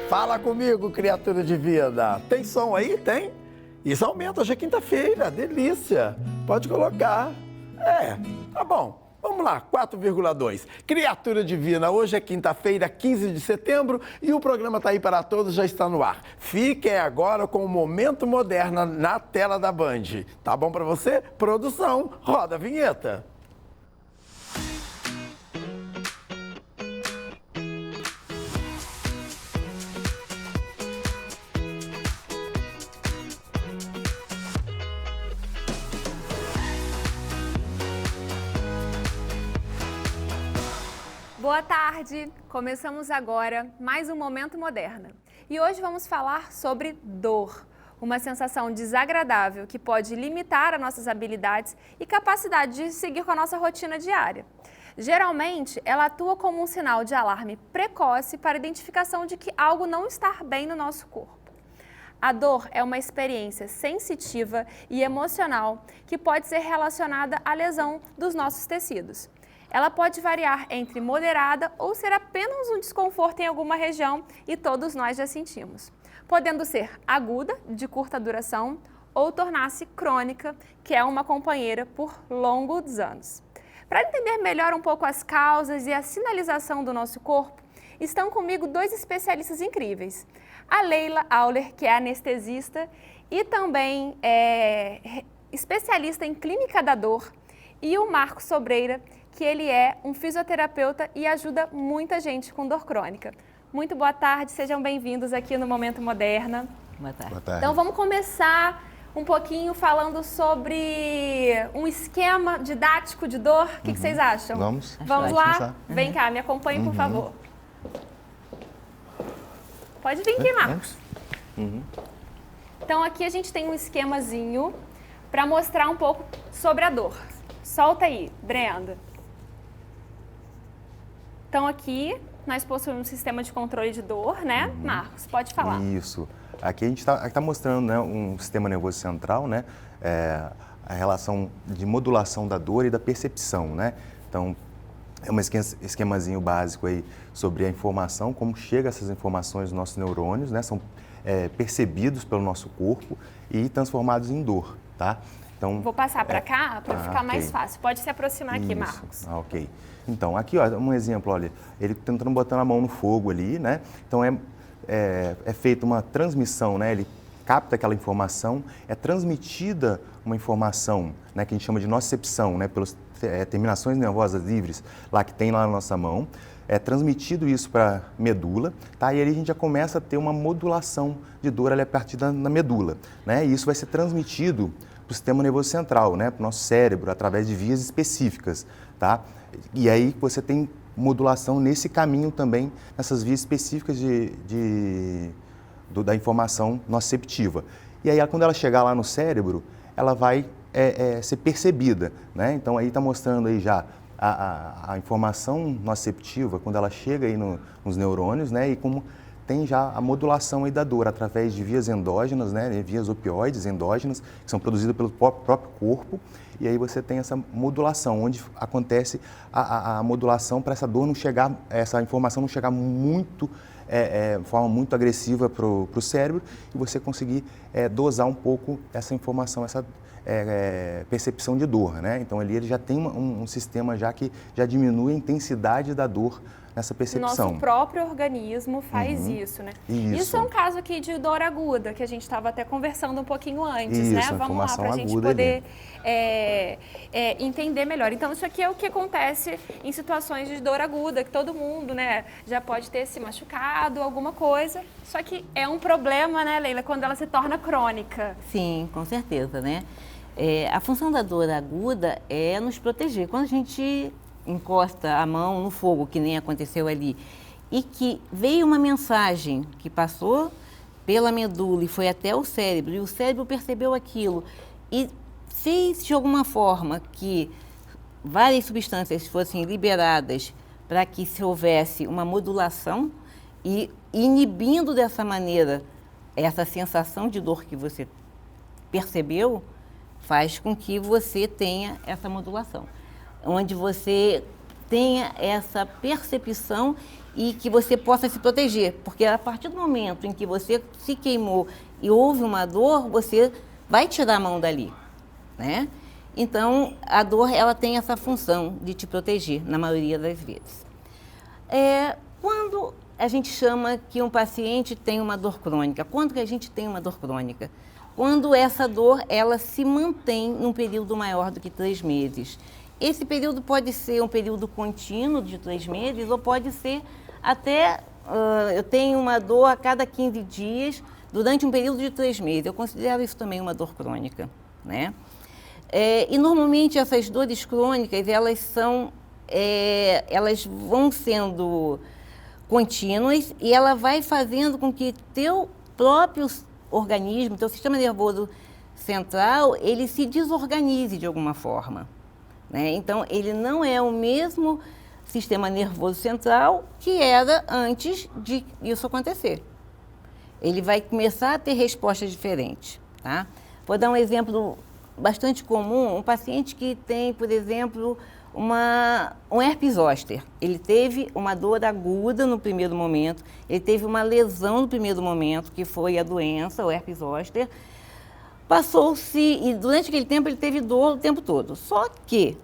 Fala comigo, criatura divina. Tem som aí? Tem? Isso aumenta, hoje é quinta-feira, delícia. Pode colocar. Tá bom. Vamos lá, 4,2. Criatura divina, hoje é quinta-feira, 15 de setembro e o programa Tá Aí para Todos já está no ar. Fiquem agora com o Momento Moderna na tela da Band. Tá bom para você? Produção, roda a vinheta. Boa tarde! Começamos agora mais um Momento Moderna. E hoje vamos falar sobre dor, uma sensação desagradável que pode limitar as nossas habilidades e capacidade de seguir com a nossa rotina diária. Geralmente, ela atua como um sinal de alarme precoce para a identificação de que algo não está bem no nosso corpo. A dor é uma experiência sensitiva e emocional que pode ser relacionada à lesão dos nossos tecidos. Ela pode variar entre moderada ou ser apenas um desconforto em alguma região e todos nós já sentimos. Podendo ser aguda, de curta duração, ou tornar-se crônica, que é uma companheira por longos anos. Para entender melhor um pouco as causas e a sinalização do nosso corpo, estão comigo dois especialistas incríveis. A Leila Auler, que é anestesista e também especialista em clínica da dor, e o Marcos Sobreira, que ele é um fisioterapeuta e ajuda muita gente com dor crônica. Muito boa tarde, sejam bem-vindos aqui no Momento Moderna. Boa tarde. Boa tarde. Então vamos começar um pouquinho falando sobre um esquema didático de dor. O que vocês acham? Vamos lá? começar. Vem cá, me acompanhe, por favor. Pode vir aqui, Marcos. Então aqui a gente tem um esquemazinho para mostrar um pouco sobre a dor. Solta aí, Brenda. Então aqui nós possuímos um sistema de controle de dor, né? Marcos, pode falar. Isso. Aqui a gente está mostrando, né, um sistema nervoso central, né? A relação de modulação da dor e da percepção, né? Então, é um esquemazinho básico aí sobre a informação, como chega essas informações dos nossos neurônios, né? São percebidos pelo nosso corpo e transformados em dor, tá? Então, vou passar para cá para ficar mais ok. fácil. Pode se aproximar aqui, Isso. Marcos. Ok. Então, aqui, ó, um exemplo, olha, ele tentando botar a mão no fogo ali, né? Então, é feita uma transmissão, né? Ele capta aquela informação, é transmitida uma informação, né, que a gente chama de nocicepção, né? Pelas terminações nervosas livres lá que tem lá na nossa mão. É transmitido isso para a medula, tá? E aí a gente já começa a ter uma modulação de dor ali a partir da medula, né? E isso vai ser transmitido para o sistema nervoso central, né, para o nosso cérebro, através de vias específicas, tá? E aí você tem modulação nesse caminho também, nessas vias específicas da informação nociceptiva. E aí, quando ela chegar lá no cérebro, ela vai ser percebida, né? Então, aí está mostrando aí já a informação nociceptiva, quando ela chega aí nos neurônios, né? E como tem já a modulação aí da dor através de vias endógenas, né, vias opioides endógenas, que são produzidas pelo próprio corpo, e aí você tem essa modulação, onde acontece a modulação para essa dor não chegar, essa informação não chegar muito, de forma muito agressiva para o cérebro, e você conseguir dosar um pouco essa informação, essa percepção de dor, né? Então ali ele já tem um sistema já que já diminui a intensidade da dor nessa percepção. Nosso próprio organismo faz isso, né? Isso é um caso aqui de dor aguda, que a gente estava até conversando um pouquinho antes, né? Vamos lá, para a gente poder entender melhor. Então, isso aqui é o que acontece em situações de dor aguda, que todo mundo, né, já pode ter se machucado, alguma coisa. Só que é um problema, né, Leila, quando ela se torna crônica. Sim, com certeza, né? A função da dor aguda é nos proteger. Quando a gente encosta a mão no fogo, que nem aconteceu ali, e que veio uma mensagem que passou pela medula e foi até o cérebro, e o cérebro percebeu aquilo e fez de alguma forma que várias substâncias fossem liberadas para que se houvesse uma modulação e inibindo dessa maneira essa sensação de dor que você percebeu, faz com que você tenha essa modulação, onde você tenha essa percepção e que você possa se proteger, porque a partir do momento em que você se queimou e houve uma dor, você vai tirar a mão dali, né? Então, a dor, ela tem essa função de te proteger, na maioria das vezes. Quando a gente chama que um paciente tem uma dor crônica, quando que a gente tem uma dor crônica? Quando essa dor, ela se mantém num período maior do que 3 meses. Esse período pode ser um período contínuo de 3 meses, ou pode ser até, eu tenho uma dor a cada 15 dias, durante um período de 3 meses. Eu considero isso também uma dor crônica, né? E normalmente essas dores crônicas, elas vão sendo contínuas e ela vai fazendo com que teu próprio organismo, teu sistema nervoso central, ele se desorganize de alguma forma, né? Então, ele não é o mesmo sistema nervoso central que era antes de isso acontecer. Ele vai começar a ter respostas diferentes, tá? Vou dar um exemplo bastante comum, um paciente que tem, por exemplo, um herpes zoster. Ele teve uma dor aguda no primeiro momento, ele teve uma lesão no primeiro momento, que foi a doença, o herpes zoster. Passou-se, e durante aquele tempo ele teve dor o tempo todo. Só que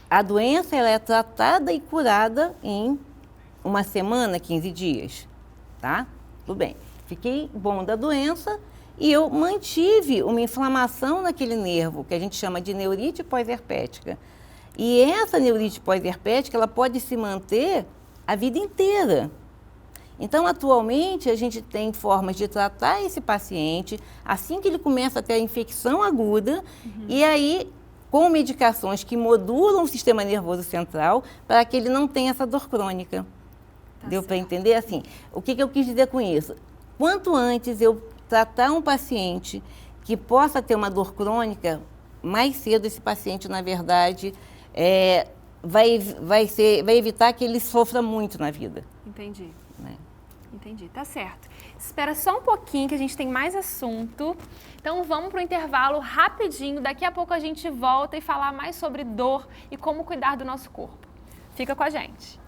a doença, ela é tratada e curada em 1 semana, 15 dias, tá? Tudo bem. Fiquei bom da doença e eu mantive uma inflamação naquele nervo, que a gente chama de neurite pós-herpética. E essa neurite pós-herpética, ela pode se manter a vida inteira. Então, atualmente, a gente tem formas de tratar esse paciente assim que ele começa a ter a infecção aguda, e aí com medicações que modulam o sistema nervoso central para que ele não tenha essa dor crônica. Deu para entender? Assim, o que eu quis dizer com isso? Quanto antes eu tratar um paciente que possa ter uma dor crônica, mais cedo esse paciente, na verdade, vai evitar que ele sofra muito na vida. Entendi. Né? Entendi, tá certo. Espera só um pouquinho que a gente tem mais assunto. Então vamos para o intervalo rapidinho. Daqui a pouco a gente volta e falar mais sobre dor e como cuidar do nosso corpo. Fica com a gente.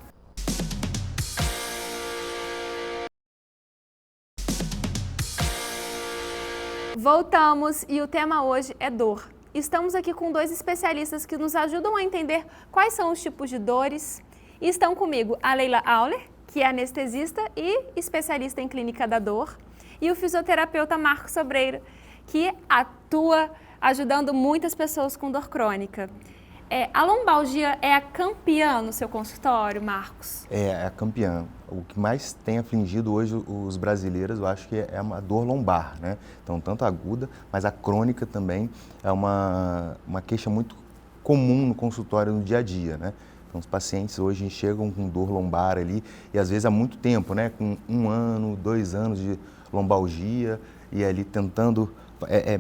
Voltamos e o tema hoje é dor. Estamos aqui com 2 especialistas que nos ajudam a entender quais são os tipos de dores. E estão comigo a Leila Auler, que é anestesista e especialista em clínica da dor, e o fisioterapeuta Marcos Sobreiro, que atua ajudando muitas pessoas com dor crônica. A lombalgia é a campeã no seu consultório, Marcos? É a campeã. O que mais tem afligido hoje os brasileiros, eu acho que é uma dor lombar, né? Então, tanto a aguda, mas a crônica também é uma queixa muito comum no consultório no dia a dia, né? Então, os pacientes hoje chegam com dor lombar ali, e às vezes há muito tempo, né? Com 1 ano, 2 anos de lombalgia, e ali tentando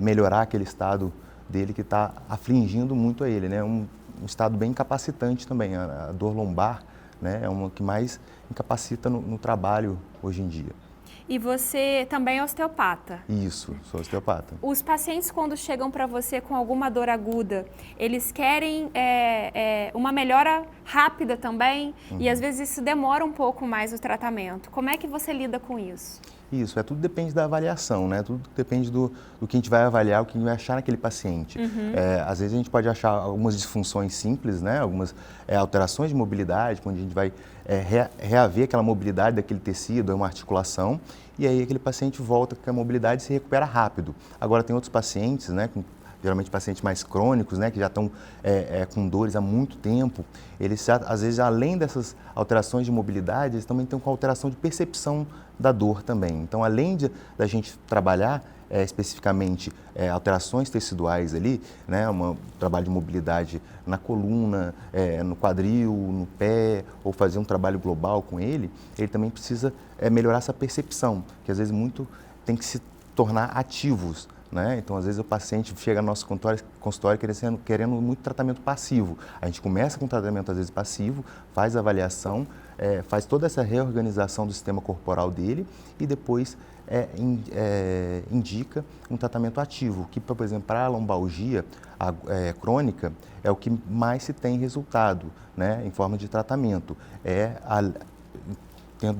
melhorar aquele estado dele que está afligindo muito a ele, né? Um estado bem incapacitante também. A dor lombar, né, é uma que mais incapacita no trabalho hoje em dia. E você também é osteopata? Isso, sou osteopata. Os pacientes, quando chegam para você com alguma dor aguda, eles querem uma melhora rápida também, e às vezes isso demora um pouco mais o tratamento. Como é que você lida com isso? Isso, tudo depende da avaliação, né? Tudo depende do que a gente vai avaliar, o que a gente vai achar naquele paciente. Às vezes a gente pode achar algumas disfunções simples, né? Algumas alterações de mobilidade, quando a gente vai reaver aquela mobilidade daquele tecido, uma articulação, e aí aquele paciente volta com a mobilidade e se recupera rápido. Agora tem outros pacientes, né? Geralmente pacientes mais crônicos, né, que já estão com dores há muito tempo, eles às vezes, além dessas alterações de mobilidade, eles também estão com alteração de percepção da dor também. Então, além da gente trabalhar especificamente alterações teciduais ali, né, um trabalho de mobilidade na coluna, no quadril, no pé, ou fazer um trabalho global com ele também precisa melhorar essa percepção, que às vezes muito tem que se tornar ativos, né? Então, às vezes, o paciente chega no nosso consultório querendo muito tratamento passivo. A gente começa com tratamento, às vezes, passivo, faz a avaliação, faz toda essa reorganização do sistema corporal dele e depois indica um tratamento ativo, que, por exemplo, para a lombalgia crônica, é o que mais se tem resultado, né, em forma de tratamento.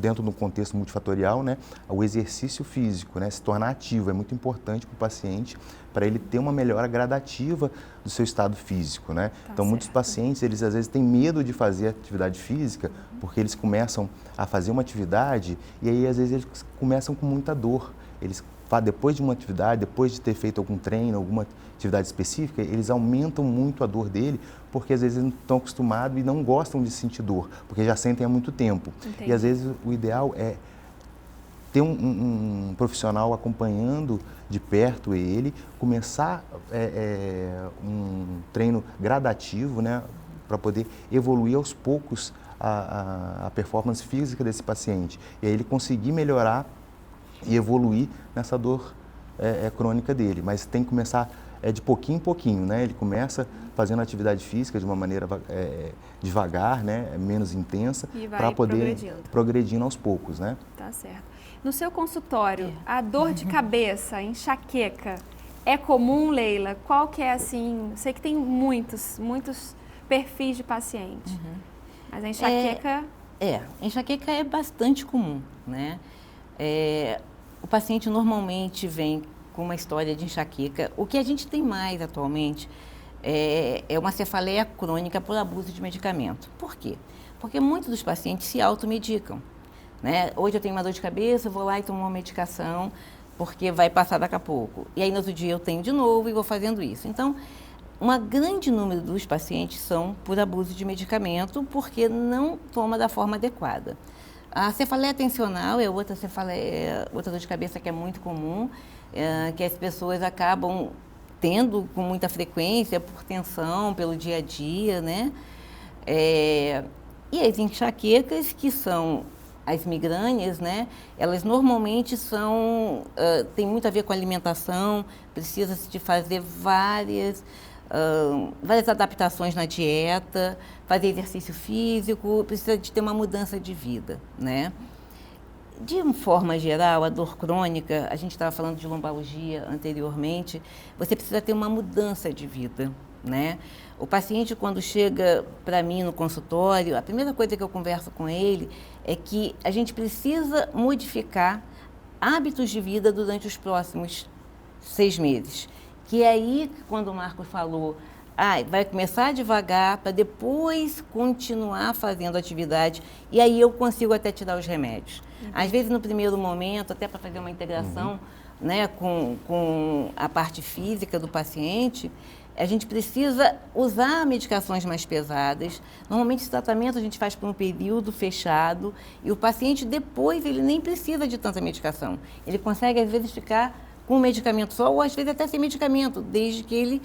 Dentro do contexto multifatorial, né, o exercício físico, né, se tornar ativo é muito importante para o paciente, para ele ter uma melhora gradativa do seu estado físico, né? Então, muitos pacientes, eles às vezes têm medo de fazer atividade física, porque eles começam a fazer uma atividade e aí, às vezes, eles começam com muita dor. Eles, depois de uma atividade, depois de ter feito algum treino, alguma atividade específica, eles aumentam muito a dor dele, porque às vezes eles não estão acostumados e não gostam de sentir dor, porque já sentem há muito tempo. Entendi. E às vezes o ideal é ter um profissional acompanhando de perto ele, começar um treino gradativo, né, para poder evoluir aos poucos a performance física desse paciente. E aí ele conseguir melhorar e evoluir nessa dor crônica dele. Mas tem que começar de pouquinho em pouquinho, né? Ele começa fazendo atividade física de uma maneira devagar, né, menos intensa, para poder progredindo aos poucos, né? Tá certo. No seu consultório, a dor de cabeça, a enxaqueca, é comum, Leila? Qual que é, assim, sei que tem muitos perfis de paciente, mas a enxaqueca... Enxaqueca é bastante comum, né? O paciente normalmente vem com uma história de enxaqueca. O que a gente tem mais atualmente é uma cefaleia crônica por abuso de medicamento. Por quê? Porque muitos dos pacientes se automedicam, né? Hoje eu tenho uma dor de cabeça, eu vou lá e tomo uma medicação, porque vai passar daqui a pouco. E aí no outro dia eu tenho de novo e vou fazendo isso. Então, um grande número dos pacientes são por abuso de medicamento, porque não toma da forma adequada. A cefaleia tensional é outra dor de cabeça que é muito comum, que as pessoas acabam tendo com muita frequência por tensão, pelo dia a dia, né? E as enxaquecas, que são as migrâneas, né? Elas normalmente têm muito a ver com a alimentação, precisa-se de fazer várias adaptações na dieta, fazer exercício físico, precisa de ter uma mudança de vida, né? De uma forma geral, a dor crônica, a gente estava falando de lombalgia anteriormente, você precisa ter uma mudança de vida, né? O paciente, quando chega para mim no consultório, a primeira coisa que eu converso com ele é que a gente precisa modificar hábitos de vida durante os próximos 6 meses. Que é aí, quando o Marcos falou, vai começar devagar para depois continuar fazendo atividade e aí eu consigo até tirar os remédios. Às vezes, no primeiro momento, até para fazer uma integração, né, com a parte física do paciente, a gente precisa usar medicações mais pesadas. Normalmente, esse tratamento a gente faz por um período fechado e o paciente depois ele nem precisa de tanta medicação. Ele consegue, às vezes, ficar com um medicamento só ou, às vezes, até sem medicamento, desde que ele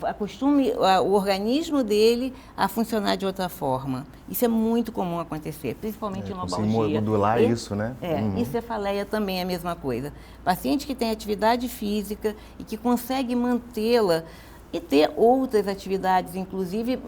acostume o organismo dele a funcionar de outra forma. Isso é muito comum acontecer, principalmente em lombalgia. Modular isso, né? E cefaleia também é a mesma coisa. Paciente que tem atividade física e que consegue mantê-la e ter outras atividades, inclusive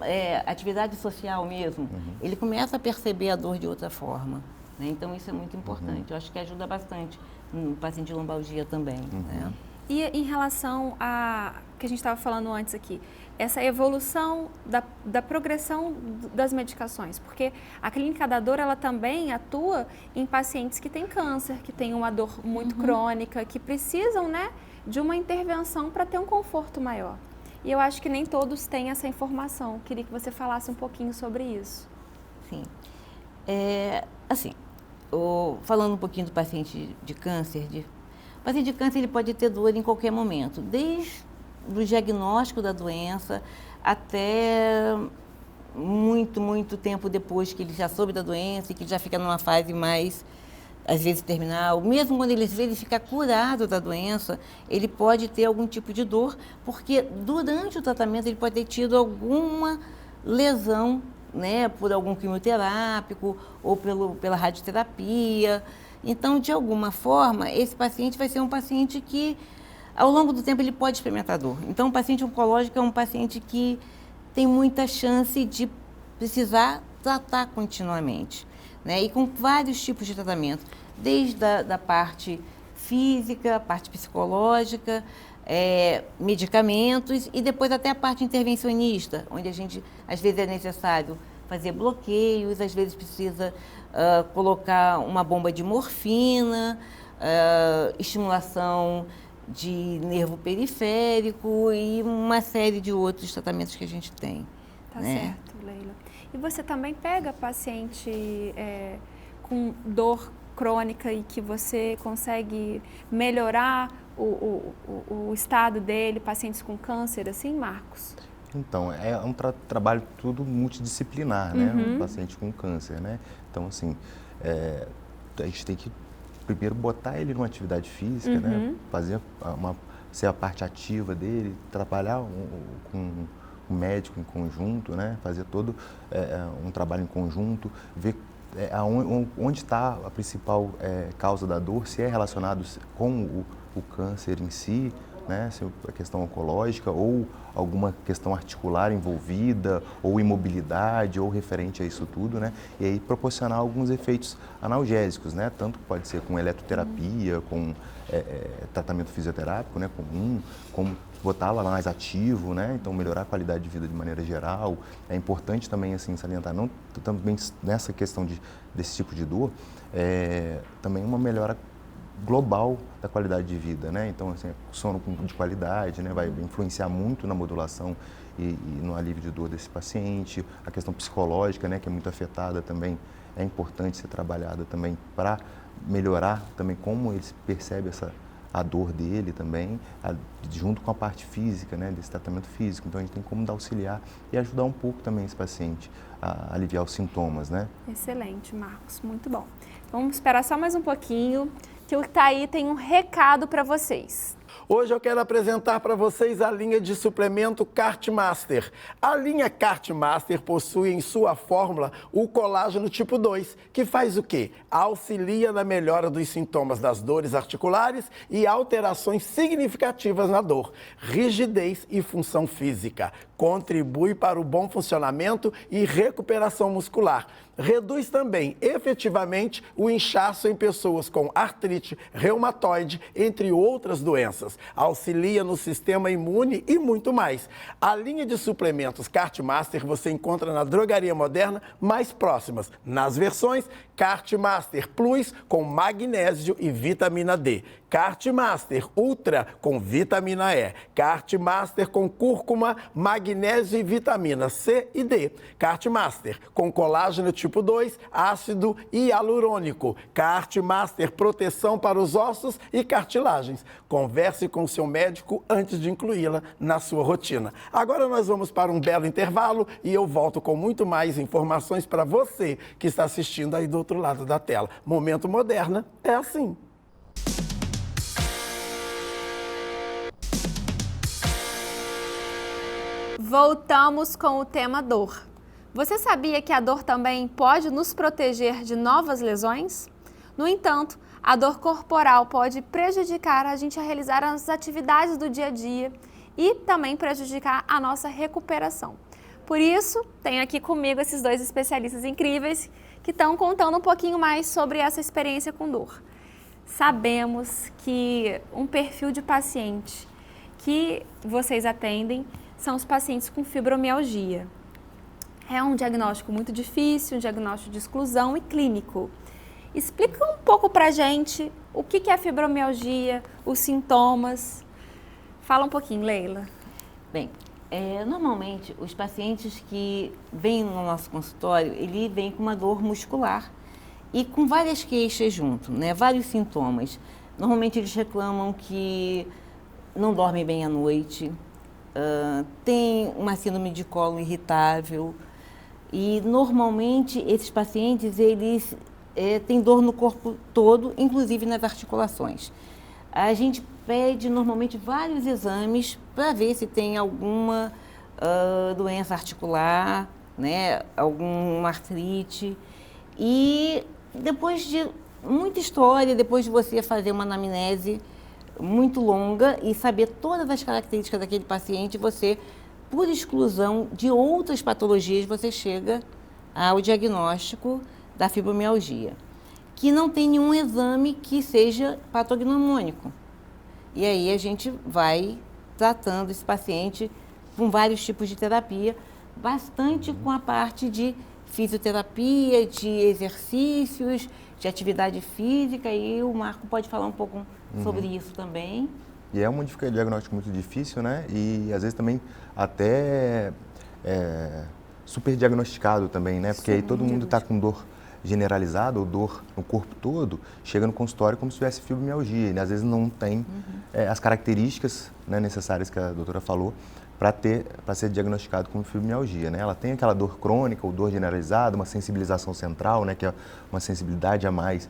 atividade social mesmo, ele começa a perceber a dor de outra forma, né? Então, isso é muito importante. Eu acho que ajuda bastante no paciente de lombalgia também, né? E em relação a que a gente estava falando antes aqui, essa evolução da progressão das medicações, porque a clínica da dor, ela também atua em pacientes que têm câncer, que têm uma dor muito crônica, que precisam, né, de uma intervenção para ter um conforto maior. E eu acho que nem todos têm essa informação. Queria que você falasse um pouquinho sobre isso. Sim. Falando um pouquinho do paciente de câncer, o paciente de câncer ele pode ter dor em qualquer momento, desde o diagnóstico da doença até muito tempo depois que ele já soube da doença e que já fica numa fase mais, às vezes, terminal. Mesmo quando ele, às vezes, fica curado da doença, ele pode ter algum tipo de dor, porque durante o tratamento ele pode ter tido alguma lesão, né, por algum quimioterápico ou pela radioterapia. Então, de alguma forma, esse paciente vai ser um paciente que ao longo do tempo ele pode experimentar dor. Então, o paciente oncológico é um paciente que tem muita chance de precisar tratar continuamente, né? E com vários tipos de tratamento, desde da parte física, a parte psicológica, medicamentos e depois até a parte intervencionista, onde a gente, às vezes, é necessário fazer bloqueios, às vezes precisa colocar uma bomba de morfina, estimulação de nervo periférico e uma série de outros tratamentos que a gente tem. Tá né? certo, Leila. E você também pega paciente com dor crônica e que você consegue melhorar o estado dele, pacientes com câncer, assim, Marcos? Então, é um trabalho tudo multidisciplinar, né? Um paciente com câncer, né? Então, assim, a gente tem que primeiro botar ele numa atividade física, né? Fazer ser a parte ativa dele, trabalhar com o médico em conjunto, né? Fazer todo um trabalho em conjunto, ver onde está a principal causa da dor, se é relacionado com o câncer em si, né? Se é a questão oncológica ou alguma questão articular envolvida, ou imobilidade, ou referente a isso tudo, né? E aí proporcionar alguns efeitos analgésicos, né? Tanto que pode ser com eletroterapia, com tratamento fisioterápico, né? Comum, como botá-la mais ativo, né? Então melhorar a qualidade de vida de maneira geral. É importante também assim salientar, não também nessa questão desse tipo de dor, também uma melhora global da qualidade de vida, né? Então, assim, sono de qualidade, né? Vai influenciar muito na modulação e no alívio de dor desse paciente. A questão psicológica, né? Que é muito afetada também, é importante ser trabalhada também para melhorar também como ele percebe a dor dele também, junto com a parte física, né? Desse tratamento físico. Então, a gente tem como auxiliar e ajudar um pouco também esse paciente a aliviar os sintomas, né? Excelente, Marcos, muito bom. Vamos esperar só mais um pouquinho, que o Thaí tem um recado para vocês. Hoje eu quero apresentar para vocês a linha de suplemento Cartmaster. A linha Cartmaster possui em sua fórmula o colágeno tipo 2, que faz o quê? Auxilia na melhora dos sintomas das dores articulares e alterações significativas na dor, rigidez e função física. Contribui para o bom funcionamento e recuperação muscular. Reduz também efetivamente o inchaço em pessoas com artrite reumatoide, entre outras doenças. Auxilia no sistema imune e muito mais. A linha de suplementos Cartmaster você encontra na drogaria moderna mais próximas, nas versões Cartmaster Plus com magnésio e vitamina D, Cartmaster Ultra com vitamina E, Cartmaster com cúrcuma, magnésio e vitamina C e D, Cartmaster com colágeno tipo 2, ácido hialurônico, Cartmaster proteção para os ossos e cartilagens. Converse com seu médico antes de incluí-la na sua rotina. Agora nós vamos para um belo intervalo e eu volto com muito mais informações para você que está assistindo aí do outro lado da tela. Momento Moderna é assim. Voltamos com o tema dor. Você sabia que a dor também pode nos proteger de novas lesões? No entanto, a dor corporal pode prejudicar a gente a realizar as atividades do dia a dia e também prejudicar a nossa recuperação. Por isso, tenho aqui comigo esses dois especialistas incríveis que estão contando um pouquinho mais sobre essa experiência com dor. Sabemos que um perfil de paciente que vocês atendem são os pacientes com fibromialgia. É um diagnóstico muito difícil, um diagnóstico de exclusão e clínico. Explica um pouco pra gente o que é a fibromialgia, os sintomas. Fala um pouquinho, Leila. Bem, normalmente os pacientes que vêm no nosso consultório, ele vem com uma dor muscular e com várias queixas junto, né? Vários sintomas. Normalmente eles reclamam que não dormem bem à noite, tem uma síndrome de colo irritável e normalmente esses pacientes eles têm dor no corpo todo, inclusive nas articulações. A gente pede normalmente vários exames para ver se tem alguma doença articular, né, alguma artrite. E depois de muita história, depois de você fazer uma anamnese, muito longa e saber todas as características daquele paciente, você, por exclusão de outras patologias, você chega ao diagnóstico da fibromialgia, que não tem nenhum exame que seja patognomônico. E aí a gente vai tratando esse paciente com vários tipos de terapia, bastante com a parte de fisioterapia, de exercícios, de atividade física, e o Marco pode falar um pouco sobre isso também. E é um diagnóstico muito difícil, né? E às vezes também até super diagnosticado também, né? Porque aí todo mundo está com dor generalizada ou dor no corpo todo, chega no consultório como se tivesse fibromialgia, e às vezes não tem as características, né, necessárias que a doutora falou para ser diagnosticado como fibromialgia, né? Ela tem aquela dor crônica ou dor generalizada, uma sensibilização central, né, que é uma sensibilidade a mais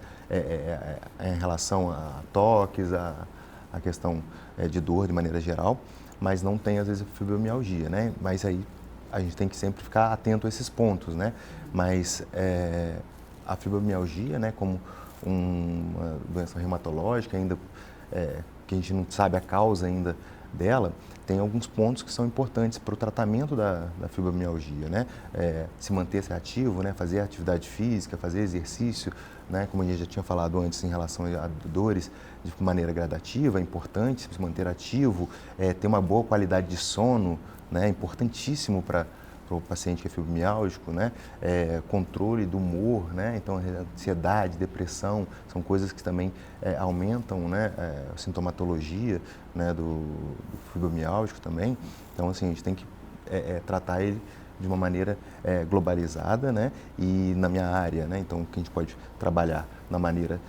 em relação a toques, a questão de dor de maneira geral, mas não tem às vezes fibromialgia, né? Mas aí a gente tem que sempre ficar atento a esses pontos, né? Mas a fibromialgia, né, como uma doença reumatológica, ainda que a gente não sabe a causa ainda dela, tem alguns pontos que são importantes para o tratamento da fibromialgia, né? Se manter ativo, né? Fazer atividade física, fazer exercício, né? Como a gente já tinha falado antes em relação a dores, de maneira gradativa, é importante se manter ativo, ter uma boa qualidade de sono, né? É importantíssimo para o paciente que é fibromiálgico, né? Controle do humor, né? Então, ansiedade, depressão, são coisas que também aumentam, né? A sintomatologia, né? do fibromiálgico também. Então, assim, a gente tem que tratar ele de uma maneira globalizada, né? E na minha área, né? Então, que a gente pode trabalhar na maneira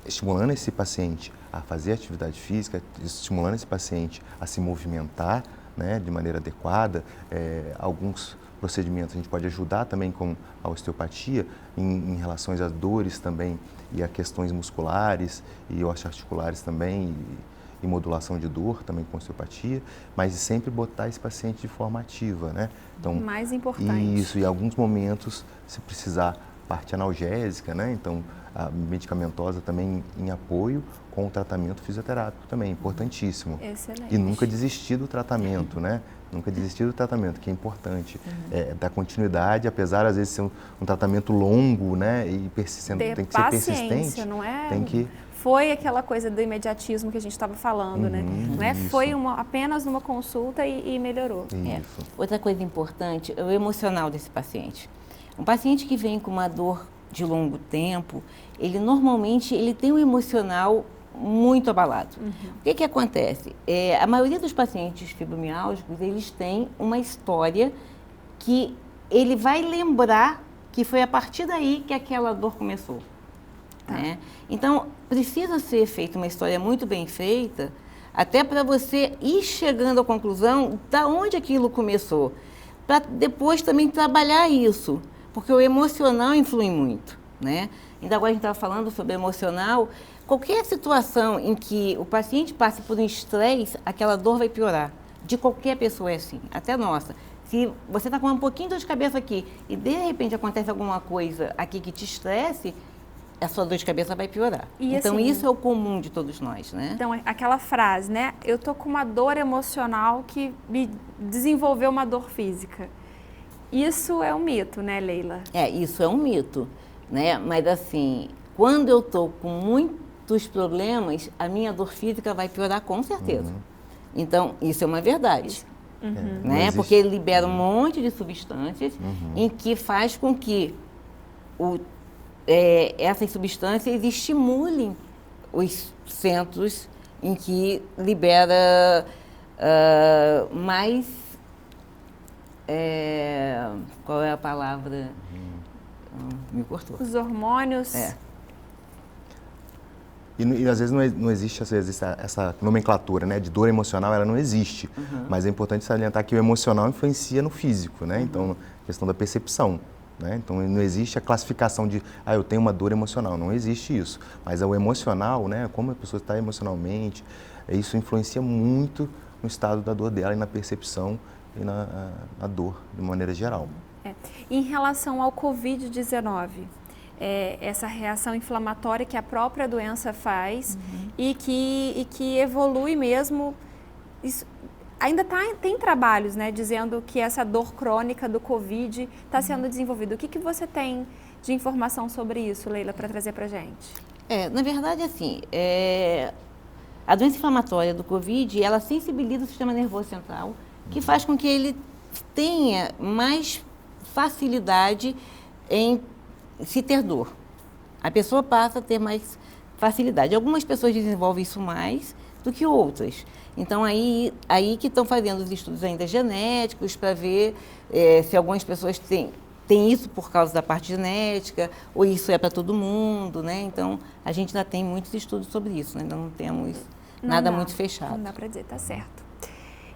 estimulando esse paciente a fazer atividade física, estimulando esse paciente a se movimentar, né, de maneira adequada. Alguns procedimentos a gente pode ajudar também com a osteopatia em relação às dores também e a questões musculares e osteoarticulares também e modulação de dor também com osteopatia, mas sempre botar esse paciente de forma ativa, né? Então, mais importante. Isso, e em alguns momentos, se precisar parte analgésica, né? Então, a medicamentosa também em apoio com o tratamento fisioterápico também, importantíssimo. Excelente. E nunca desistir do tratamento, né? Nunca desistir do tratamento, que é importante. Dar continuidade, apesar às vezes de ser um tratamento longo, né? E persistente, tem que ser persistente. Não é? Tem que... Foi aquela coisa do imediatismo que a gente estava falando, né? Não é? Isso. Foi apenas numa consulta e melhorou. Isso. Outra coisa importante é o emocional desse paciente. Um paciente que vem com uma dor de longo tempo, ele normalmente tem um emocional muito abalado. O que acontece? A maioria dos pacientes fibromiálgicos, eles têm uma história que ele vai lembrar que foi a partir daí que aquela dor começou. Né? Então, precisa ser feita uma história muito bem feita, até para você ir chegando à conclusão de onde aquilo começou, para depois também trabalhar isso, porque o emocional influi muito, né? Ainda agora a gente estava falando sobre emocional. Qualquer situação em que o paciente passe por um estresse, aquela dor vai piorar. De qualquer pessoa é assim, até nossa. Se você está com um pouquinho de dor de cabeça aqui e de repente acontece alguma coisa aqui que te estresse, a sua dor de cabeça vai piorar. E então, assim, isso é o comum de todos nós, né? Então, aquela frase, né? Eu tô com uma dor emocional que me desenvolveu uma dor física. Isso é um mito, né, Leila? Isso é um mito, né? Mas assim, quando eu tô com muitos problemas, a minha dor física vai piorar com certeza. Então, isso é uma verdade. Né? Porque ele libera um monte de substâncias em que faz com que essas substâncias estimulem os centros em que libera mais... qual é a palavra? Me cortou. Os hormônios... E às vezes não existe essa nomenclatura, né, de dor emocional, ela não existe. Mas é importante salientar que o emocional influencia no físico, né? Então, a questão da percepção. Né? Então, não existe a classificação de, eu tenho uma dor emocional, não existe isso. Mas o emocional, né, como a pessoa está emocionalmente, isso influencia muito no estado da dor dela e na percepção e na dor, de maneira geral. Em relação ao Covid-19, essa reação inflamatória que a própria doença faz e que evolui mesmo. Isso, ainda tem trabalhos, né, dizendo que essa dor crônica do Covid está sendo desenvolvida. O que você tem de informação sobre isso, Leila, para trazer para a gente? Na verdade, assim, a doença inflamatória do Covid, ela sensibiliza o sistema nervoso central, que faz com que ele tenha mais facilidade em se ter dor. A pessoa passa a ter mais facilidade. Algumas pessoas desenvolvem isso mais do que outras. Então, aí que estão fazendo os estudos ainda genéticos para ver se algumas pessoas têm isso por causa da parte genética, ou isso é para todo mundo, né? Então, a gente ainda tem muitos estudos sobre isso, né? Ainda não temos nada muito fechado. Não dá para dizer, tá certo.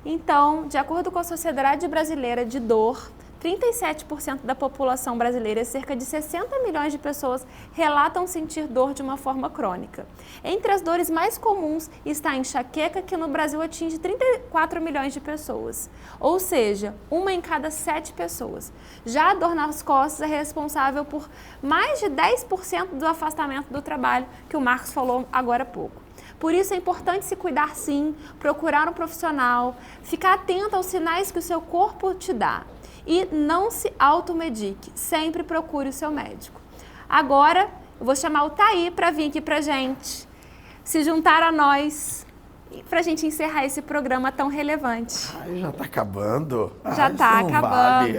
Então, de acordo com a Sociedade Brasileira de Dor, 37% da população brasileira, cerca de 60 milhões de pessoas, relatam sentir dor de uma forma crônica. Entre as dores mais comuns está a enxaqueca, que no Brasil atinge 34 milhões de pessoas, ou seja, 1 em cada 7 pessoas. Já a dor nas costas é responsável por mais de 10% do afastamento do trabalho, que o Marcos falou agora há pouco. Por isso é importante se cuidar sim, procurar um profissional, ficar atento aos sinais que o seu corpo te dá. E não se automedique, sempre procure o seu médico. Agora, eu vou chamar o Thaí para vir aqui para gente, se juntar a nós, para a gente encerrar esse programa tão relevante. Ai, já está acabando? Já está acabando. Vale.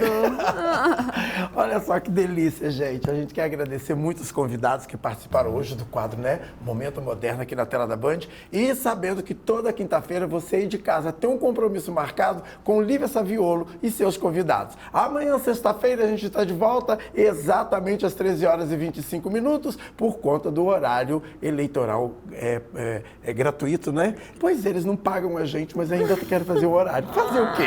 Olha só que delícia, gente. A gente quer agradecer muito os convidados que participaram hoje do quadro, né? Momento Moderno aqui na tela da Band. E sabendo que toda quinta-feira você aí de casa tem um compromisso marcado com Lívia Saviolo e seus convidados. Amanhã, sexta-feira, a gente está de volta exatamente às 13h25, por conta do horário eleitoral gratuito, né? Pois eles não pagam a gente, mas ainda querem fazer o horário. Fazer o quê?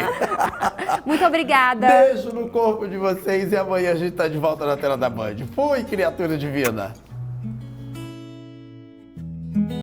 Muito obrigada. Beijo no corpo de vocês e amanhã a gente tá de volta na tela da Band. Fui, criatura divina.